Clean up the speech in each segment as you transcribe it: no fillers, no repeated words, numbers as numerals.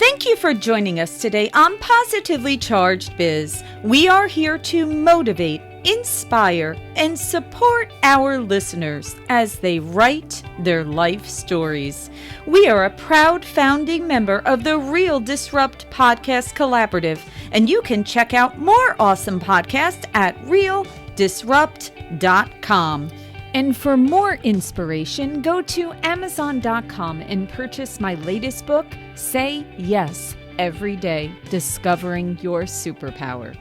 Thank you for joining us today on Positively Charged Biz. We are here to motivate, inspire, and support our listeners as they write their life stories. We are a proud founding member of the Real Disrupt Podcast Collaborative, and you can check out more awesome podcasts at realdisrupt.com. And for more inspiration, go to Amazon.com and purchase my latest book, Say Yes Every Day, Discovering Your Superpower.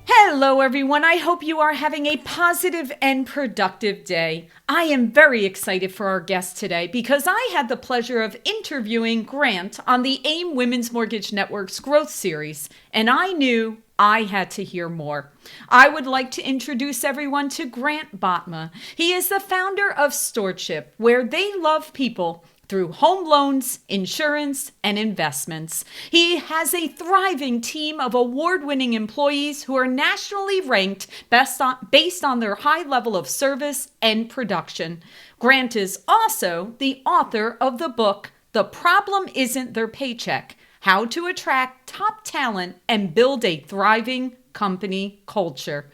Hello, everyone. I hope you are having a positive and productive day. I am very excited for our guest today because I had the pleasure of interviewing Grant on the AIM Women's Mortgage Network's Growth Series, and I knew I had to hear more. I would like to introduce everyone to Grant Botma. He is the founder of Stewardship, where they love people through home loans, insurance, and investments. He has a thriving team of award-winning employees who are nationally ranked based on their high level of service and production. Grant is also the author of the book, The Problem Isn't Their Paycheck: How to Attract Top Talent and Build a Thriving Company Culture.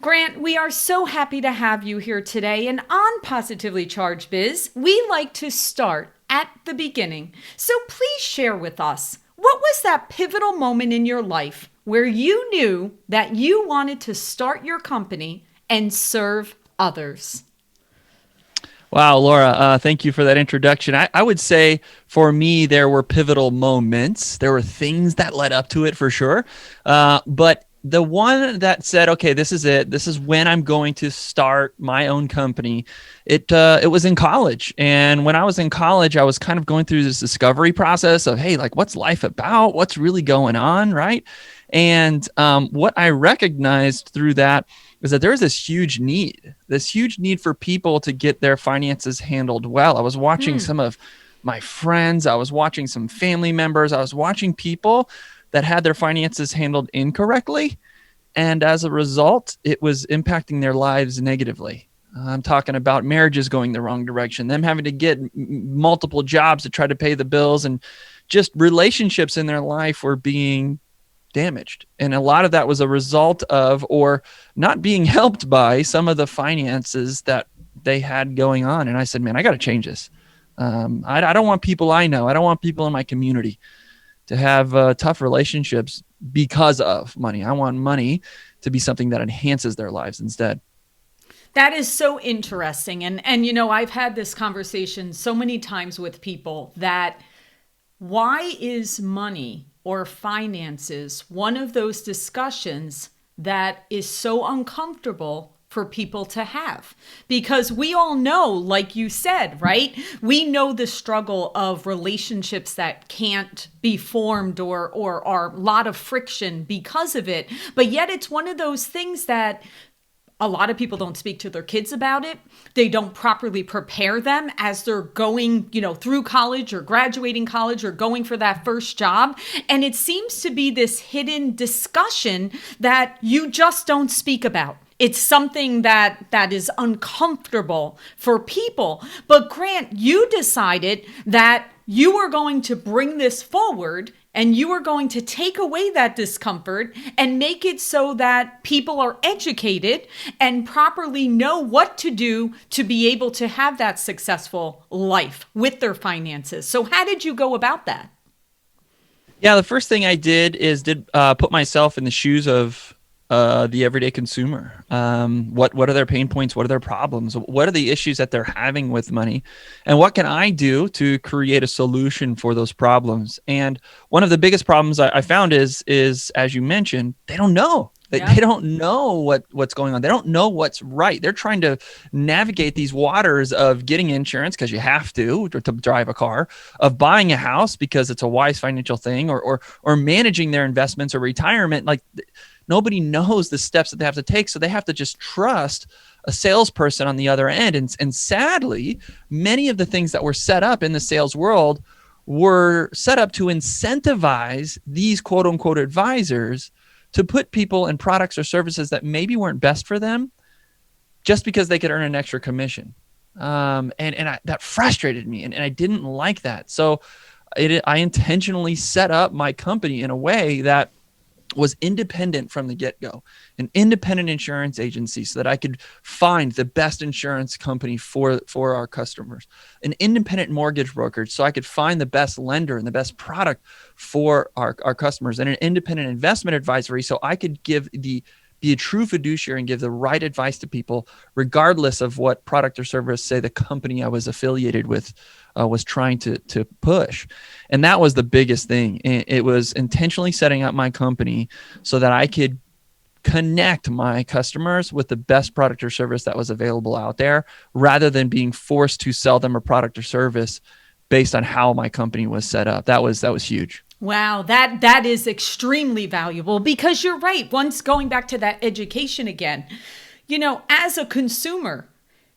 Grant, we are so happy to have you here today. And on Positively Charged Biz, we like to start at the beginning. So please share with us, what was that pivotal moment in your life where you knew that you wanted to start your company and serve others? Wow, Laura, thank you for that introduction. I would say for me, there were pivotal moments. There were things that led up to it for sure. But the one that said, okay, this is it. This is when I'm going to start my own company. It was in college. And when I was in college, I was kind of going through this discovery process of, hey, like, what's life about? What's really going on, right? And what I recognized through that is that there is this huge need for people to get their finances handled well. I was watching some of my friends. I was watching some family members. I was watching people that had their finances handled incorrectly. And as a result, it was impacting their lives negatively. I'm talking about marriages going the wrong direction, them having to get multiple jobs to try to pay the bills, and just relationships in their life were being damaged. And a lot of that was a result of, or not being helped by, some of the finances that they had going on. And I said, man, I got to change this. I don't want people I know. I don't want people in my community to have tough relationships because of money. I want money to be something that enhances their lives instead. That is so interesting. And you know, I've had this conversation so many times with people that why is money or finances one of those discussions that is so uncomfortable for people to have? Because we all know, like you said, right? We know the struggle of relationships that can't be formed or are a lot of friction because of it. But yet it's one of those things that a lot of people don't speak to their kids about it. They don't properly prepare them as they're going, through college or graduating college or going for that first job. And it seems to be this hidden discussion that you just don't speak about. It's something that is uncomfortable for people. But Grant, you decided that you were going to bring this forward and you are going to take away that discomfort and make it so that people are educated and properly know what to do to be able to have that successful life with their finances. So how did you go about that? Yeah, the first thing I did is put myself in the shoes of the everyday consumer. What are their pain points? What are their problems? What are the issues that they're having with money? And what can I do to create a solution for those problems? And one of the biggest problems I found is, as you mentioned, they don't know. They don't know what's going on. They don't know what's right. They're trying to navigate these waters of getting insurance because you have to drive a car, of buying a house because it's a wise financial thing, or managing their investments or retirement. Like, nobody knows the steps that they have to take. So they have to just trust a salesperson on the other end. And sadly, many of the things that were set up in the sales world were set up to incentivize these quote unquote advisors to put people in products or services that maybe weren't best for them just because they could earn an extra commission. That frustrated me, and I didn't like that. So I intentionally set up my company in a way that was independent from the get-go, an independent insurance agency, so that I could find the best insurance company for our customers, an independent mortgage brokerage, so I could find the best lender and the best product for our customers, and an independent investment advisory, so I could be a true fiduciary and give the right advice to people, regardless of what product or service, say, the company I was affiliated with was trying to push. And that was the biggest thing. It was intentionally setting up my company so that I could connect my customers with the best product or service that was available out there, rather than being forced to sell them a product or service based on how my company was set up. That was huge. Wow, that is extremely valuable, because you're right. Once going back to that education again, as a consumer,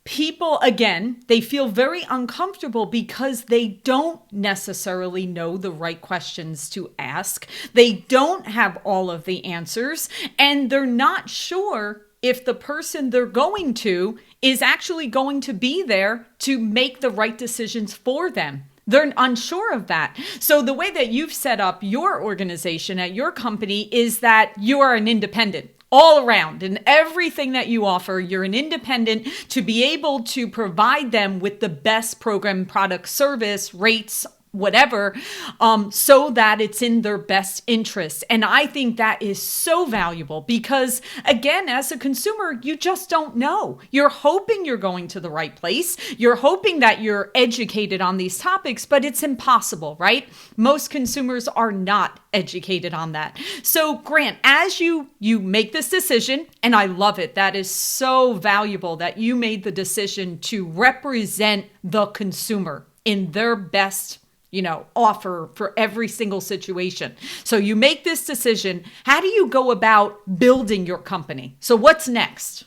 people, again, they feel very uncomfortable because they don't necessarily know the right questions to ask. They don't have all of the answers, and they're not sure if the person they're going to is actually going to be there to make the right decisions for them. They're unsure of that. So the way that you've set up your organization at your company is that you are an independent all around, and everything that you offer, you're an independent to be able to provide them with the best program, product, service, rates, whatever, so that it's in their best interest. And I think that is so valuable, because again, as a consumer, you just don't know. You're hoping you're going to the right place. You're hoping that you're educated on these topics, but it's impossible, right? Most consumers are not educated on that. So Grant, as you make this decision, and I love it, that is so valuable that you made the decision to represent the consumer in their best offer for every single situation. So you make this decision. How do you go about building your company? So what's next?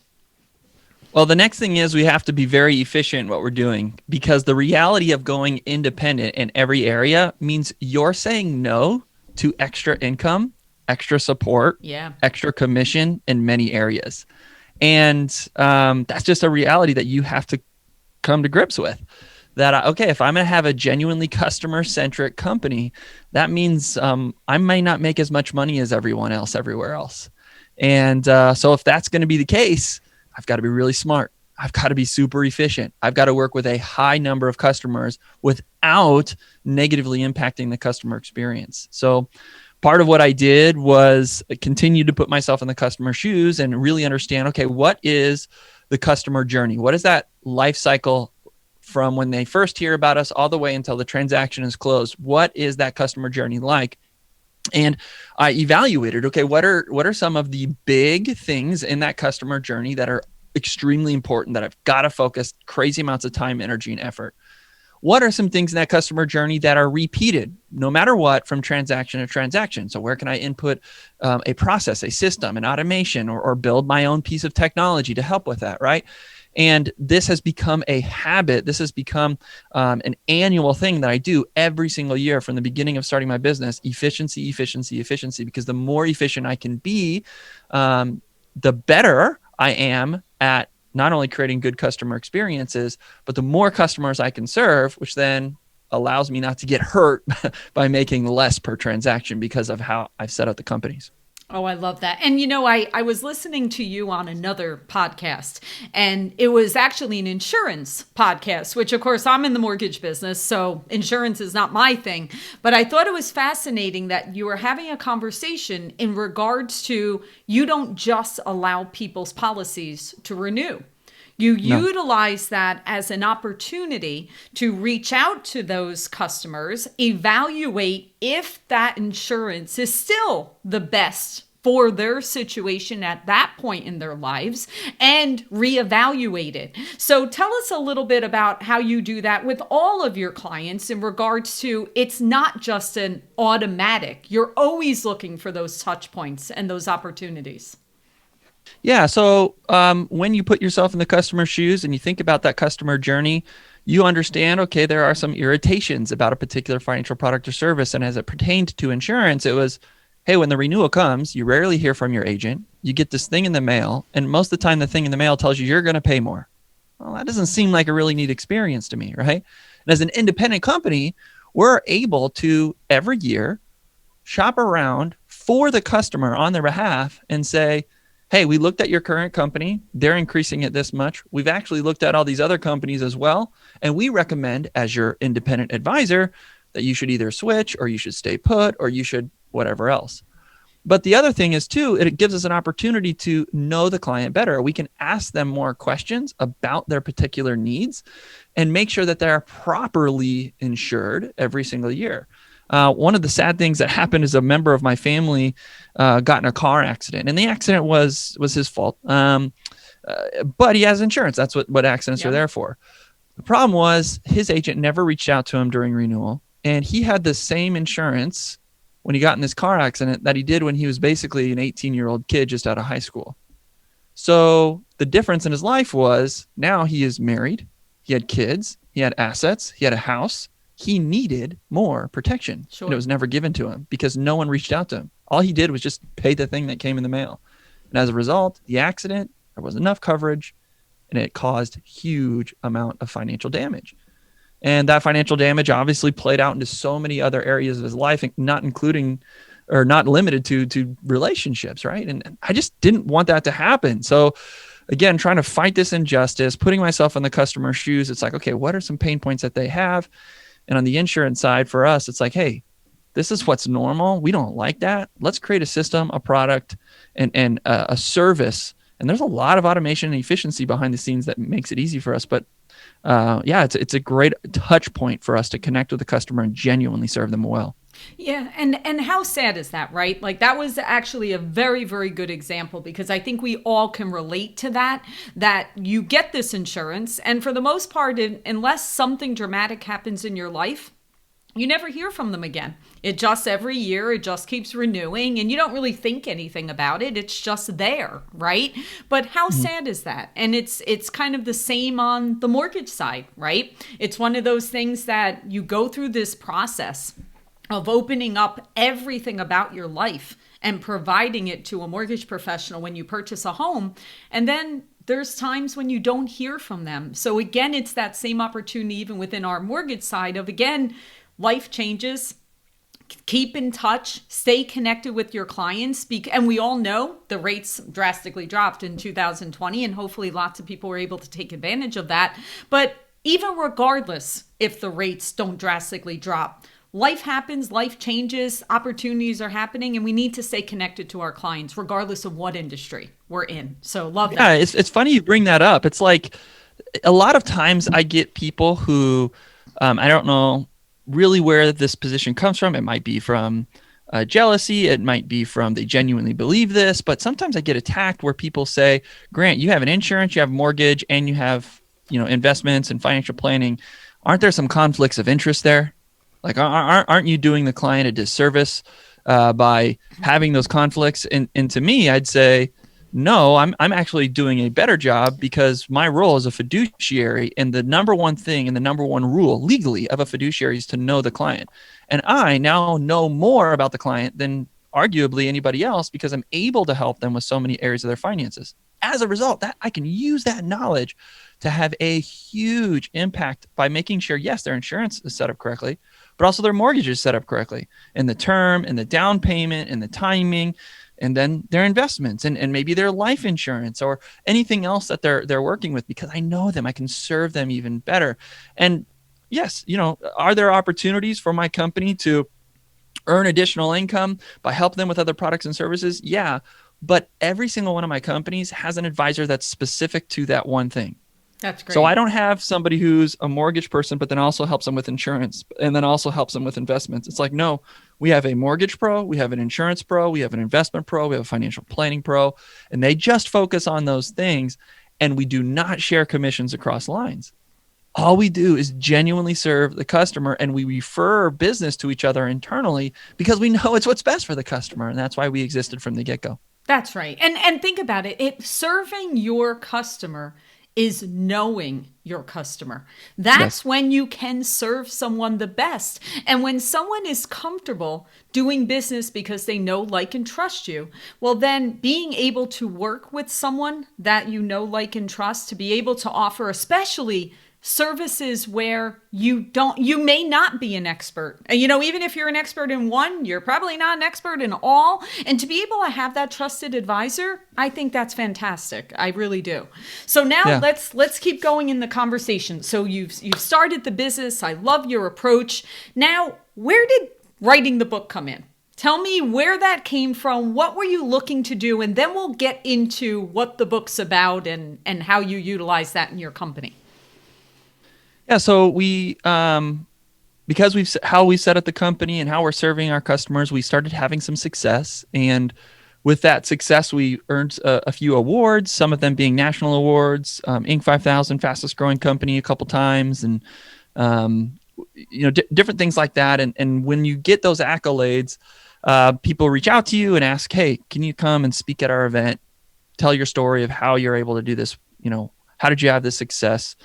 Well, the next thing is we have to be very efficient in what we're doing, because the reality of going independent in every area means you're saying no to extra income, extra support, extra commission in many areas. And that's just a reality that you have to come to grips with. That, okay, if I'm going to have a genuinely customer-centric company, that means I may not make as much money as everyone else everywhere else. And so if that's going to be the case, I've got to be really smart. I've got to be super efficient. I've got to work with a high number of customers without negatively impacting the customer experience. So part of what I did was continue to put myself in the customer's shoes and really understand, okay, what is the customer journey? What is that life cycle from when they first hear about us all the way until the transaction is closed? What is that customer journey like? And I evaluated, okay, what are some of the big things in that customer journey that are extremely important, that I've got to focus crazy amounts of time, energy, and effort? What are some things in that customer journey that are repeated no matter what, from transaction to transaction? So where can I input a process, a system, an automation, or build my own piece of technology to help with that, right? And this has become a habit. This has become an annual thing that I do every single year from the beginning of starting my business. Efficiency, efficiency, efficiency. Because the more efficient I can be, the better I am at not only creating good customer experiences, but the more customers I can serve, which then allows me not to get hurt by making less per transaction because of how I've set up the companies. Oh, I love that. And, I was listening to you on another podcast, and it was actually an insurance podcast, which, of course, I'm in the mortgage business, so insurance is not my thing. But I thought it was fascinating that you were having a conversation in regards to, you don't just allow people's policies to renew. You utilize that as an opportunity to reach out to those customers, evaluate if that insurance is still the best for their situation at that point in their lives, and reevaluate it. So tell us a little bit about how you do that with all of your clients in regards to, it's not just an automatic. You're always looking for those touch points and those opportunities. Yeah. So when you put yourself in the customer's shoes and you think about that customer journey, you understand, okay, there are some irritations about a particular financial product or service. And as it pertained to insurance, it was, hey, when the renewal comes, you rarely hear from your agent. You get this thing in the mail. And most of the time, the thing in the mail tells you you're going to pay more. Well, that doesn't seem like a really neat experience to me, right? And as an independent company, we're able to every year shop around for the customer on their behalf and say, hey, we looked at your current company. They're increasing it this much. We've actually looked at all these other companies as well. And we recommend, as your independent advisor, that you should either switch or you should stay put or you should whatever else. But the other thing is, too, it gives us an opportunity to know the client better. We can ask them more questions about their particular needs and make sure that they're properly insured every single year. One of the sad things that happened is a member of my family got in a car accident, and the accident was his fault. But he has insurance. That's what accidents are there for. The problem was his agent never reached out to him during renewal, and he had the same insurance when he got in this car accident that he did when he was basically an 18-year-old kid just out of high school. So the difference in his life was now he is married, he had kids, he had assets, he had a house. He needed more protection. Sure. And it was never given to him because no one reached out to him. All he did was just pay the thing that came in the mail. And as a result, the accident, there wasn't enough coverage, and it caused huge amount of financial damage. And that financial damage obviously played out into so many other areas of his life, not including or not limited to relationships, right? And I just didn't want that to happen. So again, trying to fight this injustice, putting myself in the customer's shoes, it's like, okay, what are some pain points that they have? And on the insurance side for us, it's like, hey, this is what's normal. We don't like that. Let's create a system, a product, and a service. And there's a lot of automation and efficiency behind the scenes that makes it easy for us. But it's a great touch point for us to connect with the customer and genuinely serve them well. Yeah. And how sad is that, right? Like that was actually a very, very good example because I think we all can relate to that you get this insurance. And for the most part, unless something dramatic happens in your life, you never hear from them again. It just every year, it just keeps renewing and you don't really think anything about it. It's just there, right? But how sad is that? And it's kind of the same on the mortgage side, right? It's one of those things that you go through this process of opening up everything about your life and providing it to a mortgage professional when you purchase a home. And then there's times when you don't hear from them. So again, it's that same opportunity even within our mortgage side of, again, life changes. Keep in touch, stay connected with your clients. And we all know the rates drastically dropped in 2020, and hopefully lots of people were able to take advantage of that. But even regardless, if the rates don't drastically drop, life happens, life changes, opportunities are happening, and we need to stay connected to our clients, regardless of what industry we're in. So love that. Yeah, it's funny you bring that up. It's like a lot of times I get people who, I don't know really where this position comes from. It might be from jealousy. It might be from they genuinely believe this. But sometimes I get attacked where people say, Grant, you have an insurance, you have mortgage, and you have investments and financial planning. Aren't there some conflicts of interest there? Like, aren't you doing the client a disservice by having those conflicts? And to me, I'd say, no, I'm actually doing a better job because my role as a fiduciary, and the number one thing and the number one rule legally of a fiduciary is to know the client. And I now know more about the client than arguably anybody else because I'm able to help them with so many areas of their finances. As a result, that I can use that knowledge to have a huge impact by making sure, yes, their insurance is set up correctly, but also their mortgage is set up correctly, and the term and the down payment and the timing, and then their investments and maybe their life insurance or anything else that they're working with, because I know them, I can serve them even better. And yes, are there opportunities for my company to earn additional income by helping them with other products and services? Yeah. But every single one of my companies has an advisor that's specific to that one thing. That's great. So I don't have somebody who's a mortgage person, but then also helps them with insurance and then also helps them with investments. It's like, no, we have a mortgage pro, we have an insurance pro, we have an investment pro, we have a financial planning pro, and they just focus on those things. And we do not share commissions across lines. All we do is genuinely serve the customer, and we refer business to each other internally because we know it's what's best for the customer. And that's why we existed from the get-go. That's right. And think about it. Serving your customer is knowing your customer. That's when you can serve someone the best. And when someone is comfortable doing business because they know, like, and trust you, well, then being able to work with someone that you know, like, and trust, to be able to offer, especially services where you may not be an expert. Even if you're an expert in one, you're probably not an expert in all. And to be able to have that trusted advisor, I think that's fantastic. I really do. So now let's keep going in the conversation. So you've started the business. I love your approach. Now, where did writing the book come in? Tell me where that came from. What were you looking to do? And then we'll get into what the book's about and how you utilize that in your company. Yeah, so we, because how we set up the company and how we're serving our customers, we started having some success. And with that success, we earned a few awards, some of them being national awards, Inc. 5000 fastest growing company a couple times, and different things like that. And when you get those accolades, people reach out to you and ask, hey, can you come and speak at our event? Tell your story of how you're able to do this. How did you have this success?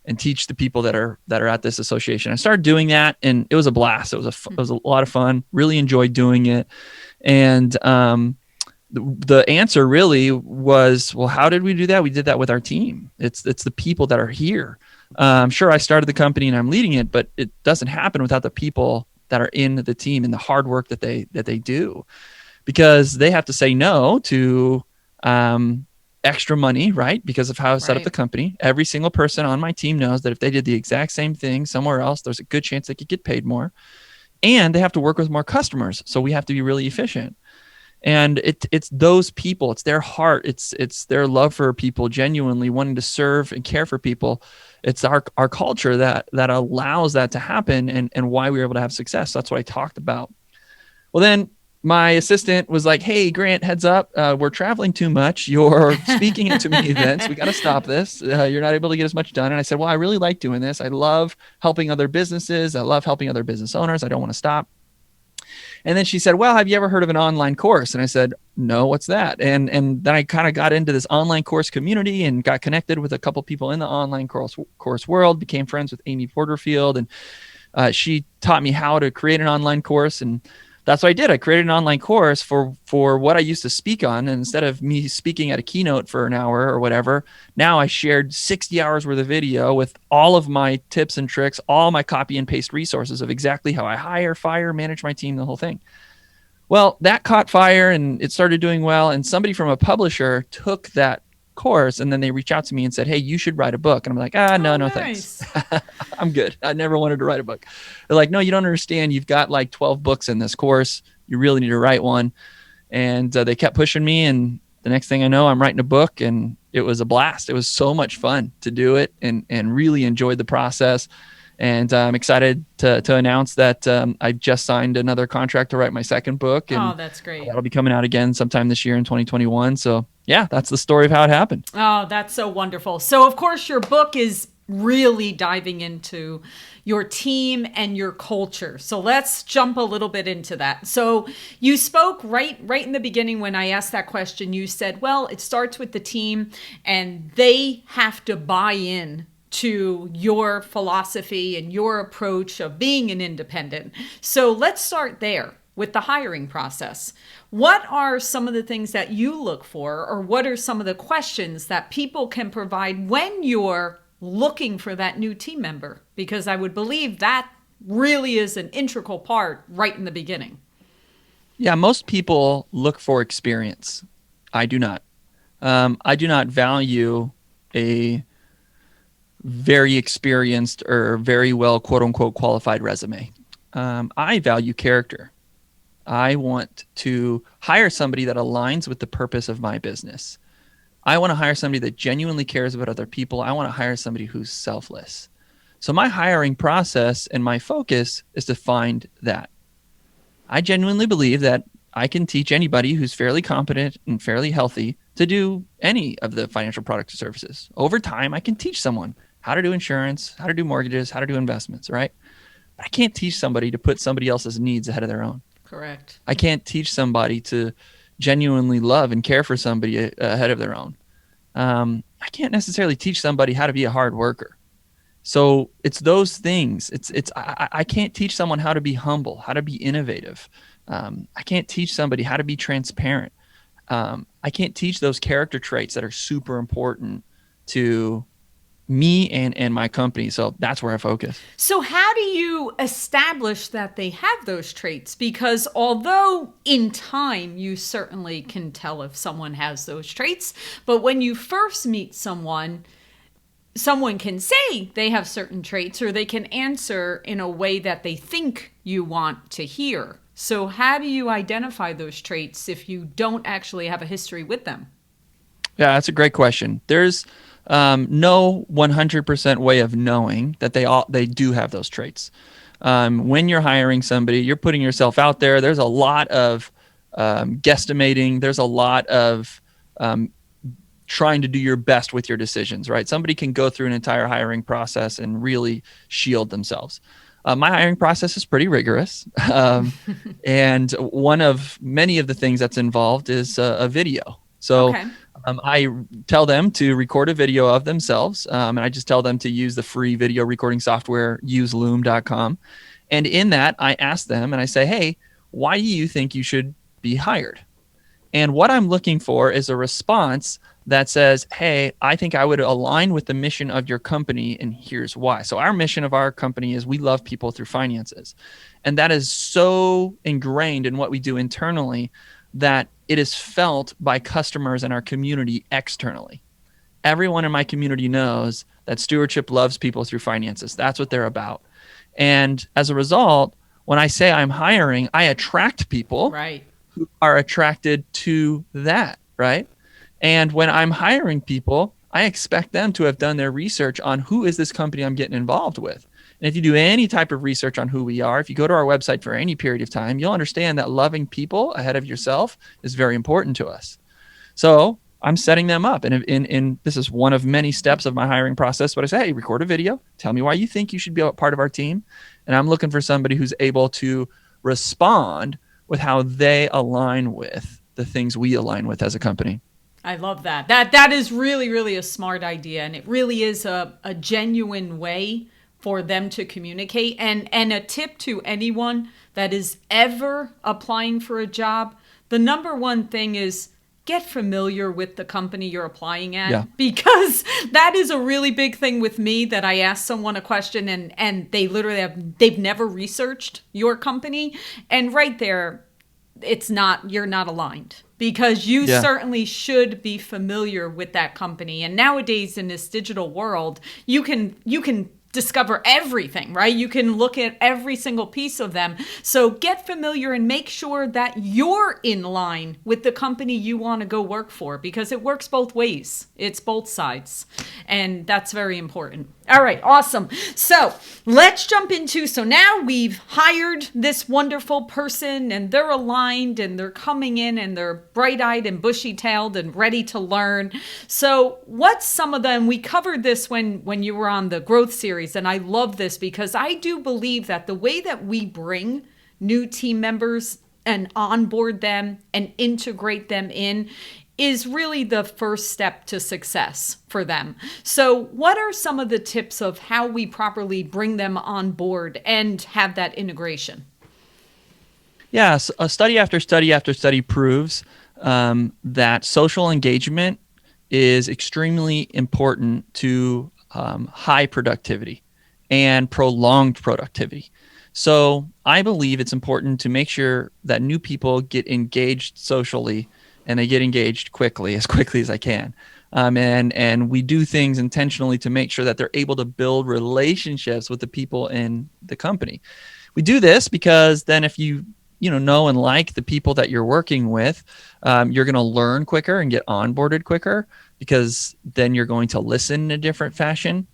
And teach the people that are at this association. I started doing that, and it was a blast. It was a lot of fun. Really enjoyed doing it. And the answer really was, well, how did we do that? We did that with our team. It's the people that are here. Sure, I started the company and I'm leading it, but it doesn't happen without the people that are in the team and the hard work that they do, because they have to say no to extra money, right? Because of how I set up the company. Every single person on my team knows that if they did the exact same thing somewhere else, there's a good chance they could get paid more. And they have to work with more customers. So we have to be really efficient. And it's those people, it's their heart, it's their love for people, genuinely wanting to serve and care for people. It's our culture that allows that to happen, and why we were able to have success. That's what I talked about. Well, then my assistant was like, hey, Grant, heads up. We're traveling too much. You're speaking at too many events. We got to stop this. You're not able to get as much done. And I said, well, I really like doing this. I love helping other businesses. I love helping other business owners. I don't want to stop. And then she said, well, have you ever heard of an online course? And I said, no, what's that? And then I kind of got into this online course community and got connected with a couple people in the online course world, became friends with Amy Porterfield. And she taught me how to create an online course. And that's what I did. I created an online course for what I used to speak on. And instead of me speaking at a keynote for an hour or whatever, now I shared 60 hours worth of video with all of my tips and tricks, all my copy and paste resources of exactly how I hire, fire, manage my team, the whole thing. Well, that caught fire and it started doing well. And somebody from a publisher took that course, and then they reached out to me and said, hey, you should write a book. And I'm like, no, nice. Thanks. I'm good. I never wanted to write a book. They're like, no, you don't understand. You've got like 12 books in this course. You really need to write one. And they kept pushing me. And the next thing I know, I'm writing a book, and it was a blast. It was so much fun to do it, and really enjoyed the process. And I'm excited to announce that I just signed another contract to write my second book. And that's great. That'll be coming out again sometime this year in 2021. So yeah, that's the story of how it happened. Oh, that's so wonderful. So of course your book is really diving into your team and your culture. So let's jump a little bit into that. So you spoke right in the beginning when I asked that question. You said, well, it starts with the team and they have to buy in to your philosophy and your approach of being an independent. So let's start there with the hiring process. What are some of the things that you look for, or what are some of the questions that people can provide when you're looking for that new team member? Because I would believe that really is an integral part right in the beginning. Yeah, most people look for experience. I do not. I do not value a very experienced or very well, quote unquote, qualified resume. I value character. I want to hire somebody that aligns with the purpose of my business. I want to hire somebody that genuinely cares about other people. I want to hire somebody who's selfless. So my hiring process and my focus is to find that. I genuinely believe that I can teach anybody who's fairly competent and fairly healthy to do any of the financial products or services. Over time, I can teach someone how to do insurance, how to do mortgages, how to do investments, right? But I can't teach somebody to put somebody else's needs ahead of their own. Correct. I can't teach somebody to genuinely love and care for somebody ahead of their own. I can't necessarily teach somebody how to be a hard worker. So it's those things. I can't teach someone how to be humble, how to be innovative. I can't teach somebody how to be transparent. I can't teach those character traits that are super important to me and my company. So that's where I focus. So, how do you establish that they have those traits? Because although in time you certainly can tell if someone has those traits, but when you first meet someone, someone can say they have certain traits or they can answer in a way that they think you want to hear. So, how do you identify those traits if you don't actually have a history with them? Yeah, that's a great question. There's no 100% way of knowing that they do have those traits. When you're hiring somebody, you're putting yourself out there. There's a lot of guesstimating. There's a lot of trying to do your best with your decisions, right? Somebody can go through an entire hiring process and really shield themselves. My hiring process is pretty rigorous. And one of many of the things that's involved is a video. So Okay. I tell them to record a video of themselves. And I just tell them to use the free video recording software, useloom.com. And in that, I ask them and I say, hey, why do you think you should be hired? And what I'm looking for is a response that says, hey, I think I would align with the mission of your company, and here's why. So our mission of our company is we love people through finances. And that is so ingrained in what we do internally that it is felt by customers in our community externally. Everyone in my community knows that Stewardship loves people through finances. That's what they're about. And as a result, when I say I'm hiring, I attract people Right. who are attracted to that, right? And when I'm hiring people, I expect them to have done their research on who is this company I'm getting involved with. And if you do any type of research on who we are, if you go to our website for any period of time, you'll understand that loving people ahead of yourself is very important to us. So I'm setting them up. And in this is one of many steps of my hiring process. But I say, hey, record a video. Tell me why you think you should be a part of our team. And I'm looking for somebody who's able to respond with how they align with the things we align with as a company. I love that. That is really, really a smart idea. And it really is a genuine way for them to communicate. And a tip to anyone that is ever applying for a job, the number one thing is get familiar with the company you're applying at. Yeah. Because that is a really big thing with me, that I ask someone a question and they literally they've never researched your company. And right there, you're not aligned, because you certainly should be familiar with that company. And nowadays in this digital world, you can discover everything, right? You can look at every single piece of them. So get familiar and make sure that you're in line with the company you want to go work for, because it works both ways. It's both sides. And that's very important. All right, awesome. So let's jump into, so now we've hired this wonderful person and they're aligned and they're coming in and they're bright-eyed and bushy-tailed and ready to learn. So what's some of them? We covered this when you were on the growth series, and I love this because I do believe that the way that we bring new team members and onboard them and integrate them in is really the first step to success for them. So what are some of the tips of how we properly bring them on board and have that integration? Yes, study after study after study proves that social engagement is extremely important to high productivity and prolonged productivity. So I believe it's important to make sure that new people get engaged socially, and they get engaged quickly as I can. And we do things intentionally to make sure that they're able to build relationships with the people in the company. We do this because then if you know and like the people that you're working with, you're going to learn quicker and get onboarded quicker, because then you're going to listen in a different fashion.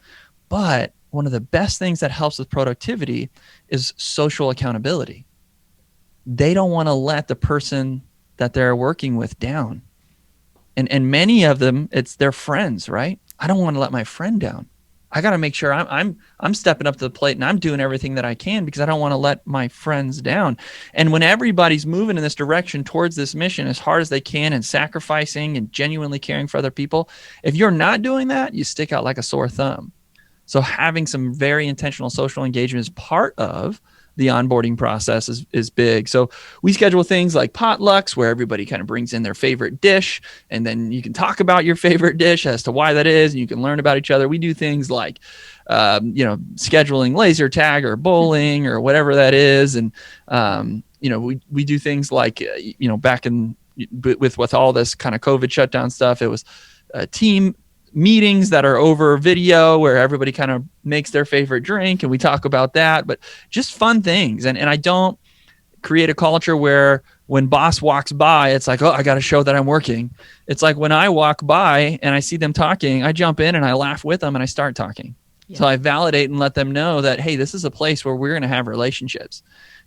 But one of the best things that helps with productivity is social accountability. They don't want to let the person that they're working with down. And many of them, it's their friends, right? I don't want to let my friend down. I got to make sure I'm stepping up to the plate and I'm doing everything that I can, because I don't want to let my friends down. And when everybody's moving in this direction towards this mission as hard as they can and sacrificing and genuinely caring for other people, if you're not doing that, you stick out like a sore thumb. So having some very intentional social engagement is part of the onboarding process is big. So we schedule things like potlucks where everybody kind of brings in their favorite dish, and then you can talk about your favorite dish as to why that is, and you can learn about each other. We do things like, scheduling laser tag or bowling or whatever that is. And, we do things like, back in with all this kind of COVID shutdown stuff, it was team meetings that are over video where everybody kind of makes their favorite drink and we talk about that, but just fun things. And I don't create a culture where when boss walks by, it's like, oh, I got to show that I'm working. It's like when I walk by and I see them talking, I jump in and I laugh with them and I start talking. Yeah. So I validate and let them know that, hey, this is a place where we're going to have relationships.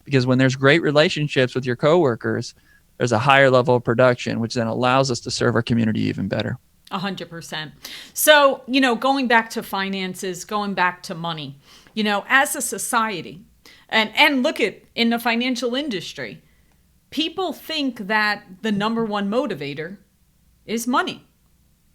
Because when there's great relationships with your coworkers, there's a higher level of production, which then allows us to serve our community even better. 100%. So, going back to finances, going back to money, as a society, and look at in the financial industry, people think that the number one motivator is money,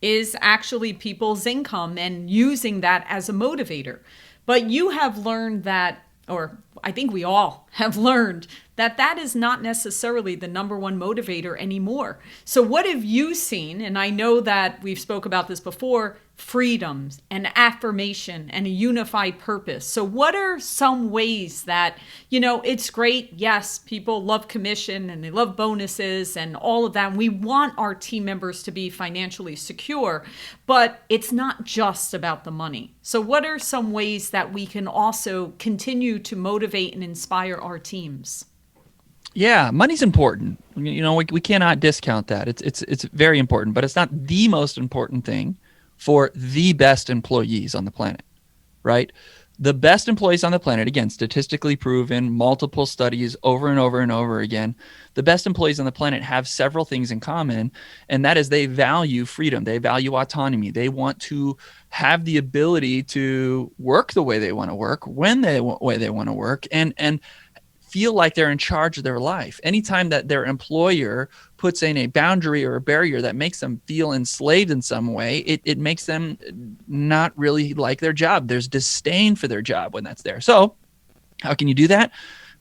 is actually people's income and using that as a motivator. But you have learned that, or I think we all have learned that is not necessarily the number one motivator anymore. So what have you seen? And I know that we've spoke about this before, freedoms and affirmation and a unified purpose. So what are some ways that, it's great. Yes, people love commission and they love bonuses and all of that. And we want our team members to be financially secure, but it's not just about the money. So what are some ways that we can also continue to motivate and inspire our teams? Yeah, money's important. We cannot discount that. It's very important, but it's not the most important thing for the best employees on the planet, right? The best employees on the planet, again, statistically proven, multiple studies over and over and over again, the best employees on the planet have several things in common, and that is they value freedom. They value autonomy. They want to have the ability to work the way they want to work, when the way they want to work, and feel like they're in charge of their life. Anytime that their employer puts in a boundary or a barrier that makes them feel enslaved in some way, it makes them not really like their job. There's disdain for their job when that's there. So how can you do that?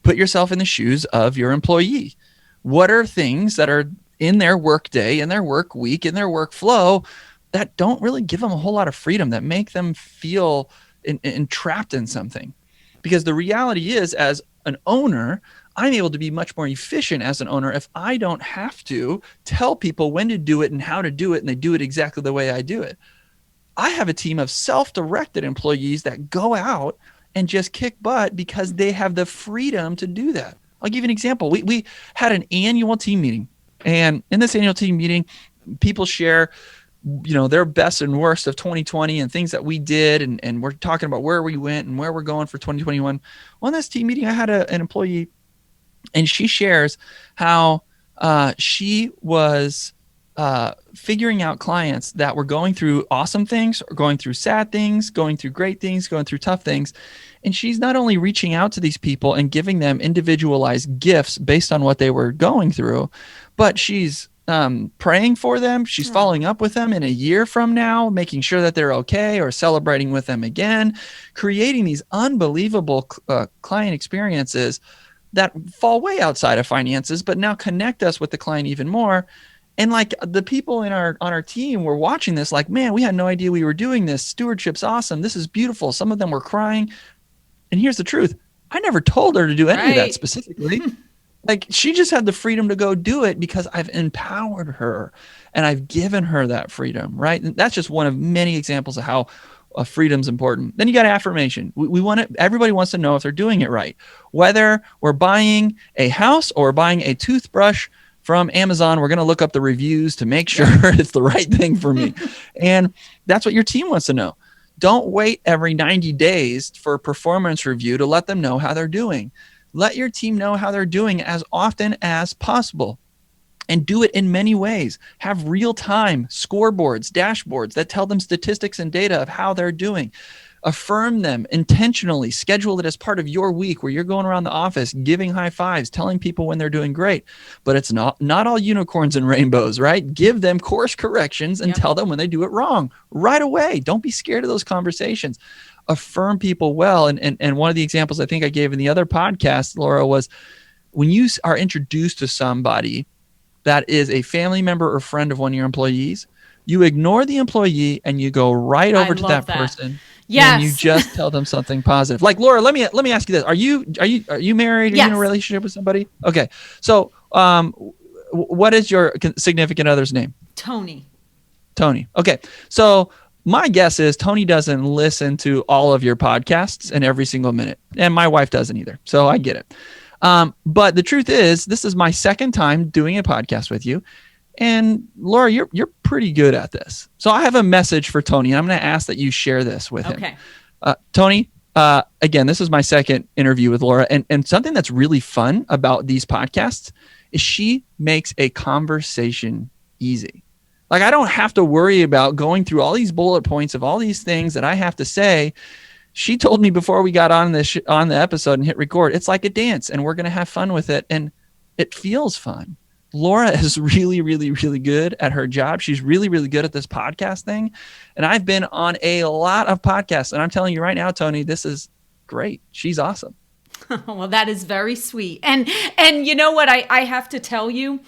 Put yourself in the shoes of your employee. What are things that are in their work day, in their work week, in their workflow that don't really give them a whole lot of freedom, that make them feel entrapped in something? Because the reality is, as an owner, I'm able to be much more efficient as an owner if I don't have to tell people when to do it and how to do it, and they do it exactly the way I do it. I have a team of self-directed employees that go out and just kick butt because they have the freedom to do that. I'll give you an example. We had an annual team meeting, and in this annual team meeting, people share their best and worst of 2020 and things that we did. And we're talking about where we went and where we're going for 2021. Well, in this team meeting, I had an employee, and she shares how she was figuring out clients that were going through awesome things, or going through sad things, going through great things, going through tough things. And she's not only reaching out to these people and giving them individualized gifts based on what they were going through, but she's praying for them. She's following up with them in a year from now, making sure that they're okay, or celebrating with them again, creating these unbelievable client experiences that fall way outside of finances, but now connect us with the client even more. And like the people on our team were watching this like, man, we had no idea we were doing this. Stewardship's awesome. This is beautiful. Some of them were crying. And here's the truth. I never told her to do any of that specifically. Like, she just had the freedom to go do it because I've empowered her and I've given her that freedom, right? And that's just one of many examples of how freedom's important. Then you got affirmation. Everybody wants to know if they're doing it right. Whether we're buying a house or buying a toothbrush from Amazon, we're going to look up the reviews to make sure it's the right thing for me. And that's what your team wants to know. Don't wait every 90 days for a performance review to let them know how they're doing. Let your team know how they're doing as often as possible, and do it in many ways. Have real-time scoreboards, dashboards that tell them statistics and data of how they're doing. Affirm them intentionally. Schedule it as part of your week where you're going around the office, giving high fives, telling people when they're doing great. But it's not all unicorns and rainbows, right? Give them course corrections and tell them when they do it wrong right away. Don't be scared of those conversations. Affirm people well. And one of the examples I think I gave in the other podcast, Laura, was when you are introduced to somebody that is a family member or friend of one of your employees, you ignore the employee and you go right over to that person. Yes. And you just tell them something positive. Like, Laura, let me ask you this. Are you married? Are you in a relationship with somebody? Okay. So, what is your significant other's name? Tony. Okay. So my guess is Tony doesn't listen to all of your podcasts and every single minute. And my wife doesn't either. So I get it. But the truth is, this is my second time doing a podcast with you. And Laura, you're pretty good at this. So I have a message for Tony. I'm going to ask that you share this with him. Tony, again, this is my second interview with Laura. And something that's really fun about these podcasts is she makes a conversation easy. Like, I don't have to worry about going through all these bullet points of all these things that I have to say. She told me before we got on the episode and hit record, it's like a dance and we're going to have fun with it. And it feels fun. Laura is really, really, really good at her job. She's really, really good at this podcast thing. And I've been on a lot of podcasts. And I'm telling you right now, Tony, this is great. She's awesome. Well, that is very sweet. And you know what? I have to tell you,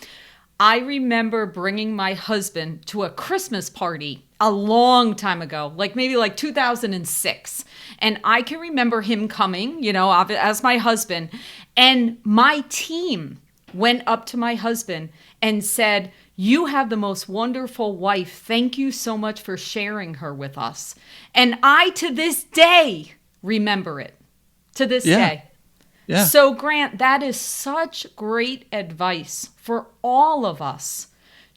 I remember bringing my husband to a Christmas party a long time ago, maybe 2006. And I can remember him coming, as my husband. And my team went up to my husband and said, "You have the most wonderful wife. Thank you so much for sharing her with us." And I, to this day, remember it. To this day. Yeah. So, Grant, that is such great advice for all of us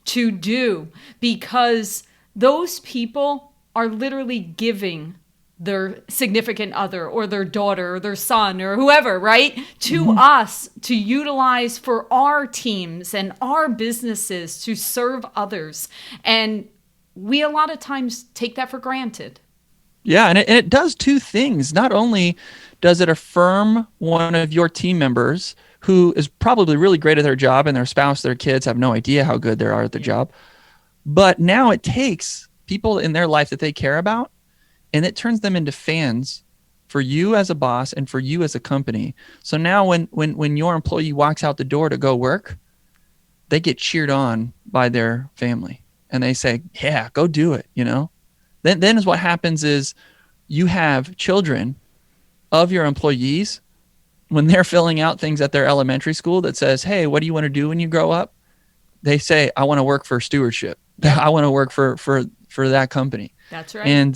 to do, because those people are literally giving their significant other or their daughter or their son or whoever, right, to us to utilize for our teams and our businesses to serve others. And we a lot of times take that for granted. Yeah, and it does two things. Not only does it affirm one of your team members who is probably really great at their job and their spouse, their kids have no idea how good they are at their job, but now it takes people in their life that they care about and it turns them into fans for you as a boss and for you as a company. So now when your employee walks out the door to go work, they get cheered on by their family and they say, "Yeah, go do it." Then is what happens is you have children of your employees when they're filling out things at their elementary school that says, "Hey, what do you want to do when you grow up?" They say, "I want to work for Stewardship. I want to work for that company." That's right. And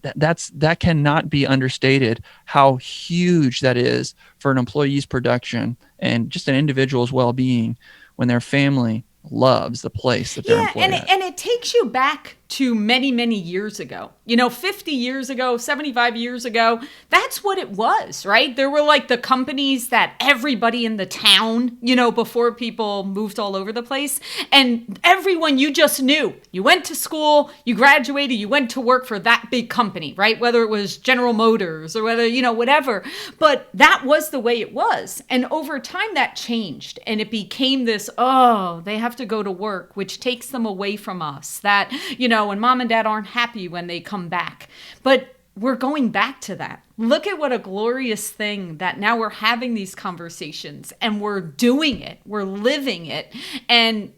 that cannot be understated how huge that is for an employee's production and just an individual's well-being when their family loves the place that they're employed at. And it takes you back to many, many years ago. 50 years ago, 75 years ago, that's what it was, right? There were the companies that everybody in the town, before people moved all over the place, and everyone you just knew. You went to school, you graduated, you went to work for that big company, right? Whether it was General Motors or whether, whatever. But that was the way it was. And over time that changed and it became this, they have to go to work, which takes them away from us. That, when mom and dad aren't happy when they come back. But we're going back to that. Look at what a glorious thing that now we're having these conversations and we're doing it. We're living it. And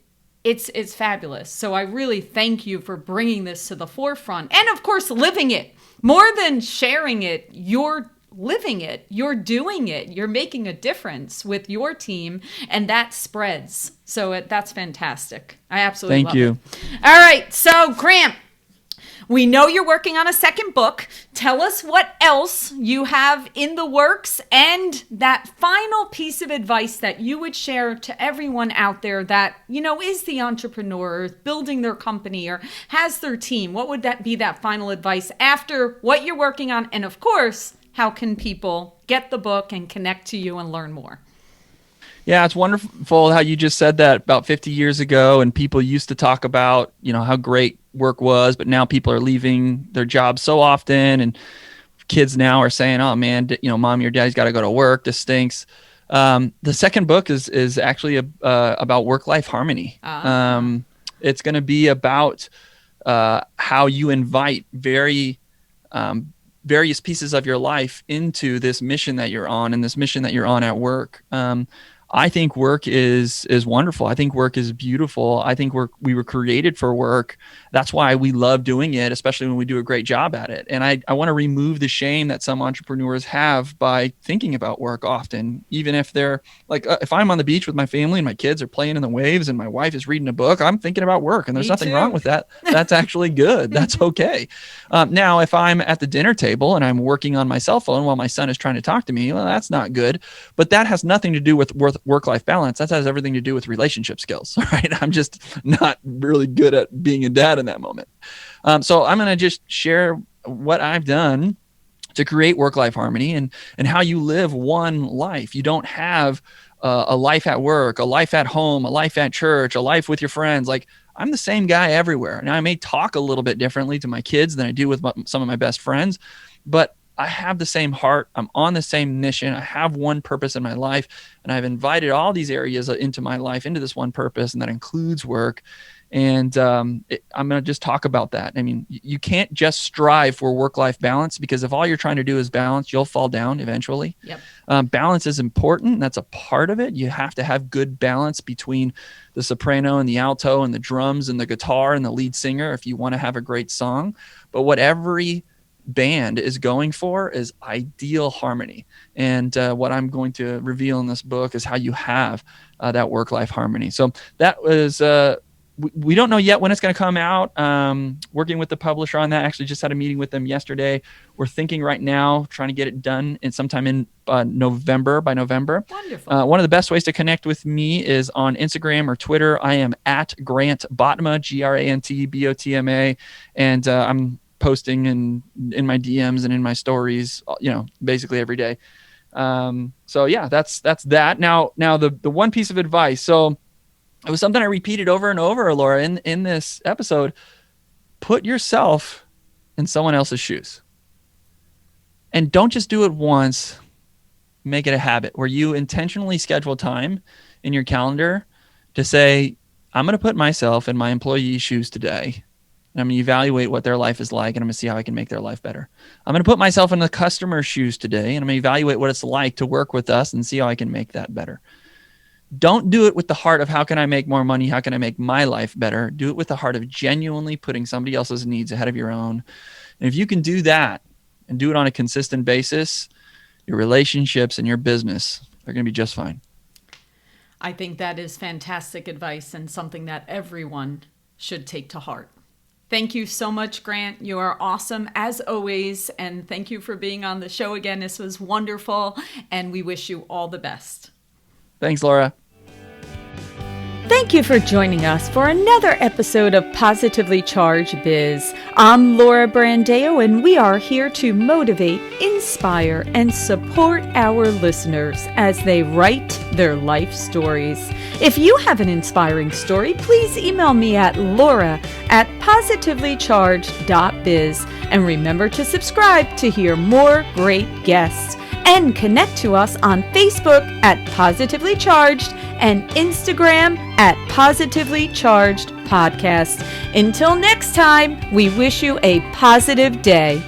it's fabulous. So I really thank you for bringing this to the forefront. And of course, living it. More than sharing it, you're living it, you're doing it, you're making a difference with your team, and that spreads. So that's fantastic. I absolutely love it. All right, so Grant, we know you're working on a second book. Tell us what else you have in the works and that final piece of advice that you would share to everyone out there that, is the entrepreneur, is building their company or has their team. What would that be, that final advice after what you're working on? And of course, how can people get the book and connect to you and learn more? Yeah, it's wonderful how you just said that about 50 years ago, and people used to talk about, how great work was, but now people are leaving their jobs so often. And kids now are saying, "Oh man, mom, your daddy's got to go to work. This stinks." The second book is actually about work-life harmony. It's going to be about how you invite various pieces of your life into this mission that you're on, and this mission that you're on at work. I think work is wonderful. I think work is beautiful. I think we were created for work. That's why we love doing it, especially when we do a great job at it. And I want to remove the shame that some entrepreneurs have by thinking about work often, even if they're like, if I'm on the beach with my family and my kids are playing in the waves and my wife is reading a book, I'm thinking about work, and there's nothing wrong with that. That's actually good. That's okay. Now, if I'm at the dinner table and I'm working on my cell phone while my son is trying to talk to me, well, that's not good. But that has nothing to do with work-life balance. That has everything to do with relationship skills, right? I'm just not really good at being a dad in that moment. So I'm going to just share what I've done to create work-life harmony and how you live one life. You don't have a life at work, a life at home, a life at church, a life with your friends. Like, I'm the same guy everywhere. Now, I may talk a little bit differently to my kids than I do with some of my best friends, but I have the same heart. I'm on the same mission. I have one purpose in my life, and I've invited all these areas into my life, into this one purpose, and that includes work. And I'm going to just talk about that. I mean, you can't just strive for work-life balance, because if all you're trying to do is balance, you'll fall down eventually. Yep. Balance is important. That's a part of it. You have to have good balance between the soprano and the alto and the drums and the guitar and the lead singer if you want to have a great song. But what every band is going for is ideal harmony. And what I'm going to reveal in this book is how you have that work-life harmony. So that was, we don't know yet when it's going to come out. Working with the publisher on that. Actually just had a meeting with them yesterday. We're thinking right now, trying to get it done sometime in November, by November. Wonderful. One of the best ways to connect with me is on Instagram or Twitter. I am at Grant Botma, GrantBotma. And I'm posting in my DMs and in my stories, basically every day. So yeah, that's that. Now the one piece of advice. So it was something I repeated over and over, Laura, in this episode. Put yourself in someone else's shoes, and don't just do it once. Make it a habit where you intentionally schedule time in your calendar to say, I'm going to put myself in my employee's shoes today. And I'm going to evaluate what their life is like, and I'm going to see how I can make their life better. I'm going to put myself in the customer's shoes today, and I'm going to evaluate what it's like to work with us and see how I can make that better. Don't do it with the heart of how can I make more money? How can I make my life better? Do it with the heart of genuinely putting somebody else's needs ahead of your own. And if you can do that and do it on a consistent basis, your relationships and your business are going to be just fine. I think that is fantastic advice and something that everyone should take to heart. Thank you so much, Grant. You are awesome as always. And thank you for being on the show again. This was wonderful. And we wish you all the best. Thanks, Laura. Thank you for joining us for another episode of Positively Charged Biz. I'm Laura Brandeo, and we are here to motivate, inspire, and support our listeners as they write their life stories. If you have an inspiring story, please email me at laura@positivelycharged.biz. And remember to subscribe to hear more great guests. And connect to us on Facebook at Positively Charged and Instagram at Positively Charged Podcast. Until next time, we wish you a positive day.